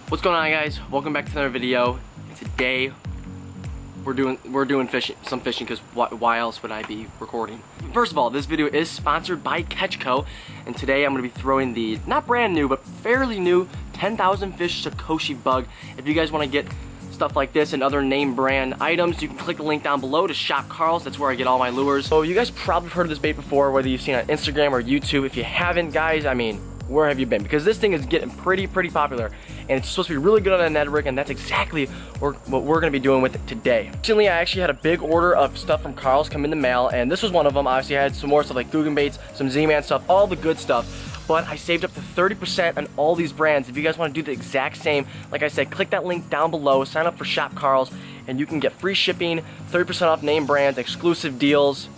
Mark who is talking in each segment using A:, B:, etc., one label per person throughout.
A: What's going on, guys? Welcome back to another video. Today we're doing some fishing because why else would I be recording? First of all, this video is sponsored by Catchco, and today I'm going to be throwing the not brand new but fairly new 10,000 fish Sakoshi bug. If you guys want to get stuff like this and other name brand items, you can click the link down below to Shop Carl's. That's where I get all my lures. So you guys probably heard of this bait before, whether you've seen it on Instagram or YouTube. If you haven't, guys, I mean, where have you been? Because this thing is getting pretty popular, and it's supposed to be really good on a Ned rig, and that's exactly what we're gonna be doing with it today. Recently, I actually had a big order of stuff from Carl's come in the mail, and this was one of them. Obviously, I had some more stuff like Googan baits, some Z-Man stuff, all the good stuff. But I saved up to 30% on all these brands. If you guys want to do the exact same, like I said, click that link down below, sign up for Shop Carl's, and you can get free shipping, 30% off name brands, exclusive deals.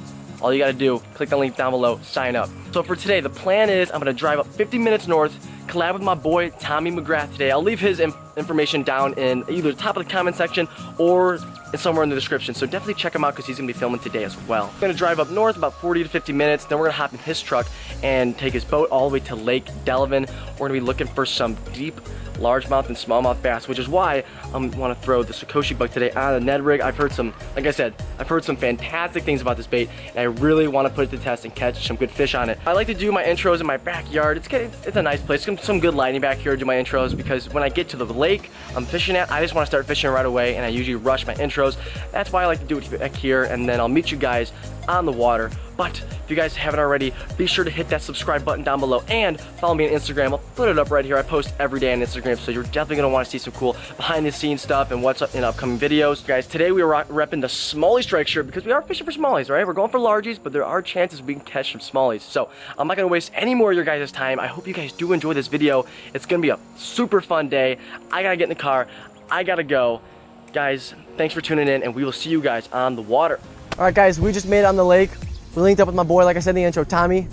A: All you gotta do, click the link down below, sign up. So for today, the plan is I'm gonna drive up 50 minutes north, collab with my boy Tommy McGrath today. I'll leave his information down in either the top of the comment section or somewhere in the description. So definitely check him out because he's gonna be filming today as well. I'm gonna drive up north about 40 to 50 minutes, then we're gonna hop in his truck and take his boat all the way to Lake Delavan. We're gonna be looking for some deep largemouth and smallmouth bass, which is why I want to throw the Sakoshi bug today on a Ned rig. I've heard some, like I said, I've heard some fantastic things about this bait, and I really want to put it to test and catch some good fish on it. I like to do my intros in my backyard. It's a nice place. Some good lighting back here to do my intros, because when I get to the lake I'm fishing at, I just want to start fishing right away, and I usually rush my intros. That's why I like to do it back here, and then I'll meet you guys on the water. But if you guys haven't already, be sure to hit that subscribe button down below and follow me on Instagram. I'll put it up right here. I post every day on Instagram, so you're definitely gonna want to see some cool behind the scenes stuff and what's up in upcoming videos. Guys, today we are repping the Smallie Strike Shirt because we are fishing for smallies, right? We're going for largies, but there are chances we can catch some smallies. So I'm not gonna waste any more of your guys' time. I hope you guys do enjoy this video. It's gonna be a super fun day. I gotta get in the car. I gotta go. Guys, thanks for tuning in, and we will see you guys on the water. All right, guys, we just made it on the lake. We linked up with my boy, like I said in the intro, Tommy.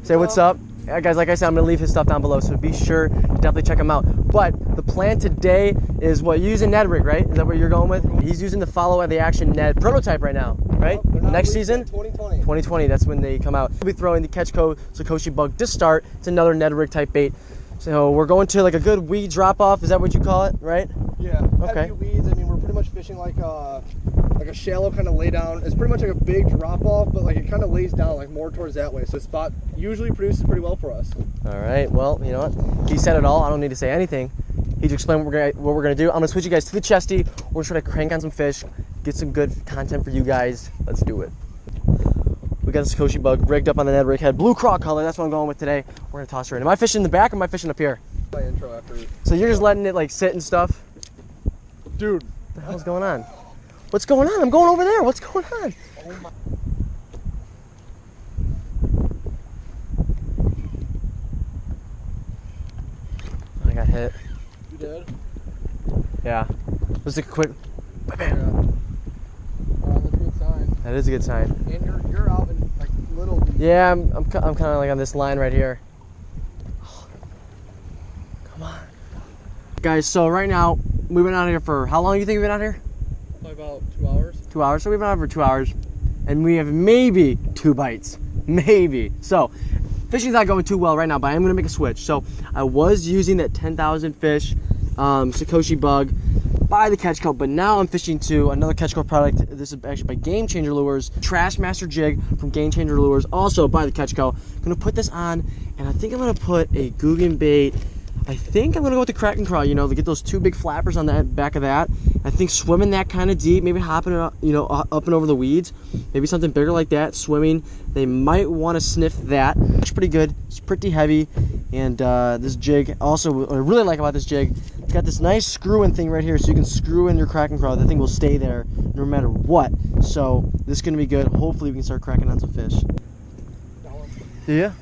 A: Say what's up. Yeah, guys, like I said, I'm gonna leave his stuff down below, so be sure to definitely check him out. But the plan today is what, you're using Ned rig, right? Is that what you're going with? He's using the Follow the Action Ned prototype right now, right? Next season? 2020. 2020, that's when they come out. We'll be throwing the Catchco Sakoshi bug to start. It's another Ned rig type bait. So we're going to like a good weed drop off, is that what you call it, right? Yeah, okay. Heavy weeds. I mean, we're pretty much fishing like a shallow kind of lay down. It's pretty much like a big drop off, but like it kind of lays down like more towards that way. So the spot usually produces pretty well for us. All right, well, you know what? He said it all. I don't need to say anything. He just explained what we're gonna do. I'm gonna switch you guys to the chesty. We're gonna try to crank on some fish, get some good content for you guys. Let's do it. We got the Sakoshi bug rigged up on the Ned rig head, blue craw color. That's what I'm going with today. We're gonna toss her in. Am I fishing in the back or am I fishing up here? My intro after. So you're just letting it like sit and stuff? Dude, what the hell's going on? What's going on? I'm going over there. What's going on? Oh my. I got hit. You did? Yeah. Just a quick. Bam. That's a good sign. That is a good sign. And you're out in like little. Yeah, I'm kind of like on this line right here. Come on. Guys, so right now we've been out here for how long do you think we've been out here? Probably about 2 hours. 2 hours. So we've been out for 2 hours, and we have maybe 2 bites, maybe. So fishing's not going too well right now, but I'm gonna make a switch. So I was using that 10,000 fish Sakoshi bug by the Catchco, but now I'm fishing to another Catchco product. This is actually by Game Changer Lures, Trash Master Jig from Game Changer Lures, also by the Catchco. I'm gonna put this on, and I think I'm gonna put a Googan bait. I think I'm gonna go with the Kraken Craw, you know, to get those 2 big flappers on the back of that. I think swimming that kind of deep, maybe hopping it up, you know, up and over the weeds, maybe something bigger like that, swimming. They might want to sniff that. It's pretty good. It's pretty heavy, and this jig, also what I really like about this jig, it's got this nice screw-in thing right here, so you can screw in your Kraken Craw. The thing will stay there no matter what. So this is gonna be good. Hopefully we can start cracking on some fish. Yeah.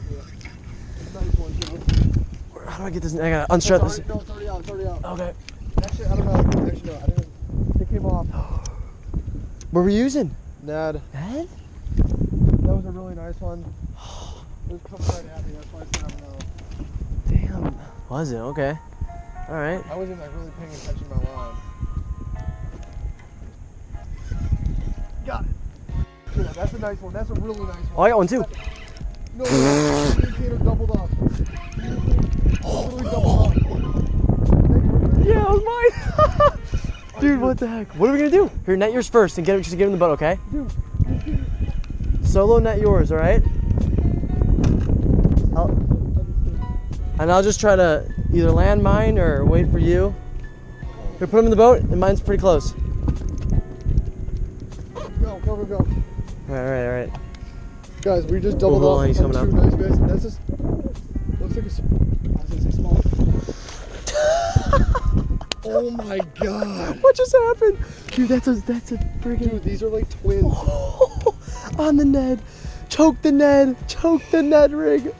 A: How do I get this? I gotta unstrap this. No, it's already out. It's already out. Okay. Actually, I don't know. Actually, no. I think it came off. What were you using? Ned. Ned? That was a really nice one. It was coming right at me. That's why I said I don't know. Damn. Was it? Okay. All right. I wasn't like really paying attention to my line. Got it. Yeah, that's a nice one. That's a really nice one.
B: Oh, I got one too.
A: No, the indicator doubled up. Literally doubled up. Dude, what the heck? What are we gonna do? Here, net yours first and just get in the boat, okay? Solo net yours, all right? And I'll just try to either land mine or wait for you. Here, put him in the boat, and mine's pretty close.
B: Go.
A: All right.
B: Guys, we just doubled up
A: he's
B: on
A: coming
B: two
A: up.
B: nice guys. That's just, looks like I was gonna say small. Oh my god.
A: What just happened? Dude, that's a freaking...
B: Dude, these are like twins.
A: On the Ned. Choke the Ned rig.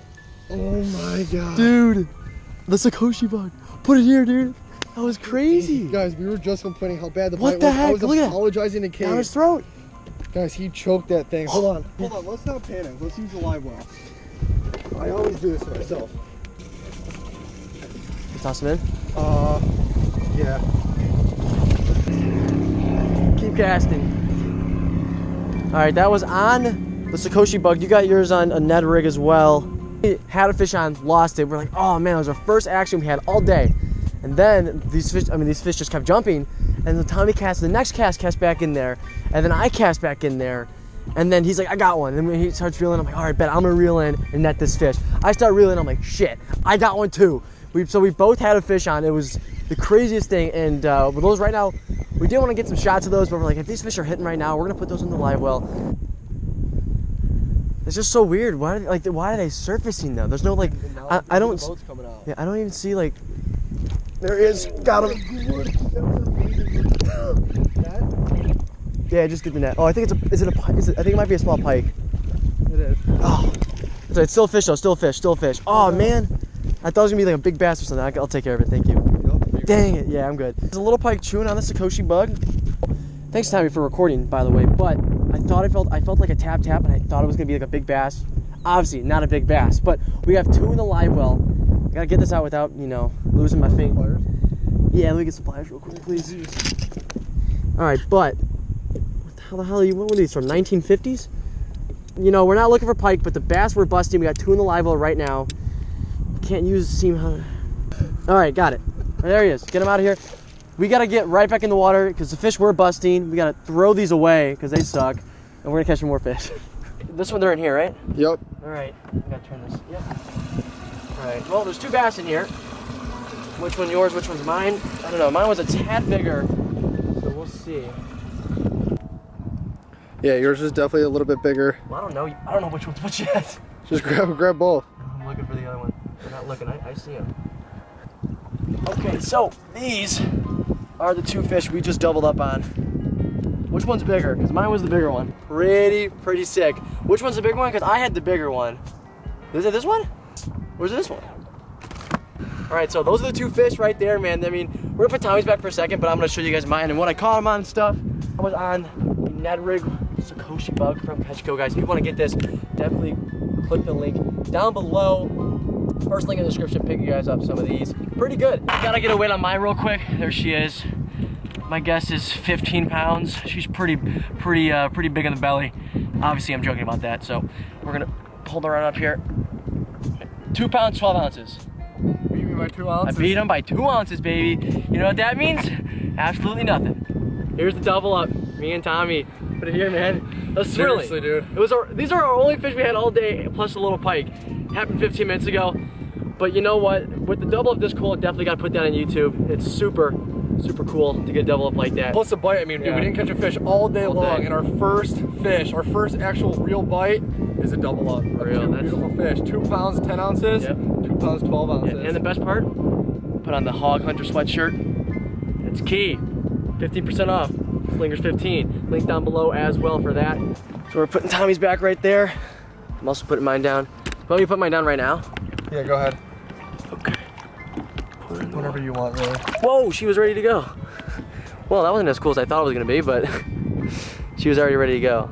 B: Oh my god.
A: Dude, the Sakoshi bug. Put it here, dude. That was crazy.
B: Guys, we were just complaining how bad the
A: What
B: bite
A: the
B: was.
A: heck?
B: I was
A: Look at that.
B: apologizing to Kate.
A: Down his throat.
B: Guys, he choked that thing. Hold on, let's not panic. Let's use the live well. I always do this to myself.
A: Toss him in.
B: Yeah.
A: Keep casting. All right, that was on the Sakoshi bug. You got yours on a Ned rig as well. We had a fish on, lost it. We're like, oh man, it was our first action we had all day. And then these fish just kept jumping. And then Tommy cast the next cast back in there. And then I cast back in there. And then he's like, I got one. And when he starts reeling, I'm like, all right, bet I'm gonna reel in and net this fish. I start reeling, I'm like, shit, I got one too. So we both had a fish on. It was the craziest thing. And with those right now, we did want to get some shots of those, but we're like, if these fish are hitting right now, we're gonna put those in the live well. It's just so weird. Why are they surfacing though? There's no like, I don't.
B: The boat's coming out.
A: Yeah, I don't even see like. There he is. Got him. Yeah, just get the net. Oh, I think I think it might be a small pike.
B: It is.
A: Oh, it's still a fish though. Still a fish. Oh man, I thought it was gonna be like a big bass or something. I'll take care of it. Thank you. Dang it. Yeah, I'm good. There's a little pike chewing on the Sakoshi bug. Thanks, Tommy, for recording, by the way. But I felt like a tap, and I thought it was gonna be like a big bass. Obviously, not a big bass, but we have two in the live well. I gotta get this out without, losing my finger. Yeah, let me get some pliers real quick, please. All right, but what the hell are you? What were these from? 1950s? We're not looking for pike, but the bass we're busting. We got two in the live well right now. Can't use seam. All right, got it. There he is. Get him out of here. We gotta get right back in the water because the fish we're busting, we gotta throw these away because they suck, and we're gonna catch some more fish. This one, they're in here, right?
B: Yep.
A: All right, I gotta turn this. Yep. All right. Well, there's two bass in here. Which one yours? Which one's mine? I don't know. Mine was a tad bigger, so we'll see.
B: Yeah, yours is definitely a little bit bigger.
A: Well, I don't know which one's which yet.
B: Just grab both.
A: I'm looking for the other one. They're not looking. I see them. Okay, so these are the two fish we just doubled up on. Which one's bigger? Because mine was the bigger one. Pretty sick. Which one's the bigger one? Because I had the bigger one. Is it this one? Or is it this one? All right, so those are the two fish right there, man. I mean, we're gonna put Tommy's back for a second, but I'm gonna show you guys mine and what I caught him on and stuff. I was on the Ned rig Sakoshi bug from Ketchco, guys. If you want to get this, definitely click the link down below. First link in the description, pick you guys up some of these. Pretty good. Gotta get a weight on mine real quick. There she is. My guess is 15 pounds. She's pretty big in the belly. Obviously, I'm joking about that. So we're gonna pull her right up here. 2 pounds, 12 ounces.
B: Beat me by 2 ounces.
A: I beat him by 2 ounces, baby. You know what that means? Absolutely nothing. Here's the double up. Me and Tommy. Put it here, man. That's thrilling.
B: Seriously, dude.
A: These are our only fish we had all day, plus a little pike. Happened 15 minutes ago. But you know what? With the double up this cool, definitely got to put that on YouTube. It's super cool to get a double up like that.
B: Plus the bite, I mean, dude, we didn't catch a fish all day long, and our first fish, our first actual real bite is a double up.
A: Real,
B: that's beautiful fish. 2 pounds, 10 ounces.
A: Yep.
B: 2 pounds, 12 ounces.
A: Yeah, and the best part, put on the Hog Hunter sweatshirt. It's key. 15% off. Slingers 15. Link down below as well for that. So we're putting Tommy's back right there. I'm also putting mine down. Want me to put mine down right now?
B: Yeah, go ahead.
A: Okay.
B: Whatever you want, really.
A: Whoa, she was ready to go. Well, that wasn't as cool as I thought it was gonna be, but she was already ready to go.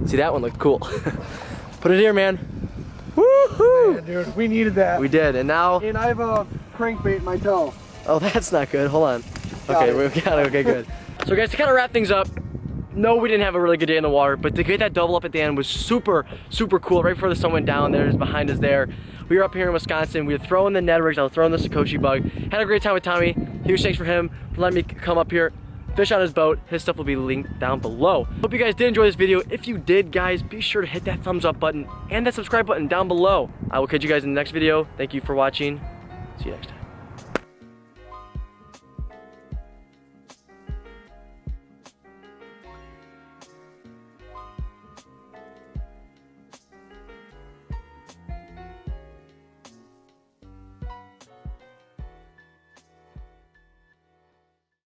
A: See, that one looked cool. Put it here, man. Woohoo!
B: Man, dude, we needed that.
A: We did, and now.
B: And I have a crankbait in my toe.
A: Oh, that's not good. Hold on. Okay, we got it. Okay, good. So, guys, to kind of wrap things up. No, we didn't have a really good day in the water, but to get that double up at the end was super cool. Right before the sun went down, there's behind us there. We were up here in Wisconsin. We were throwing the Ned rigs, I was throwing the Sakoshi bug. Had a great time with Tommy. Huge thanks for him for letting me come up here, fish on his boat. His stuff will be linked down below. Hope you guys did enjoy this video. If you did, guys, be sure to hit that thumbs up button and that subscribe button down below. I will catch you guys in the next video. Thank you for watching. See you next time.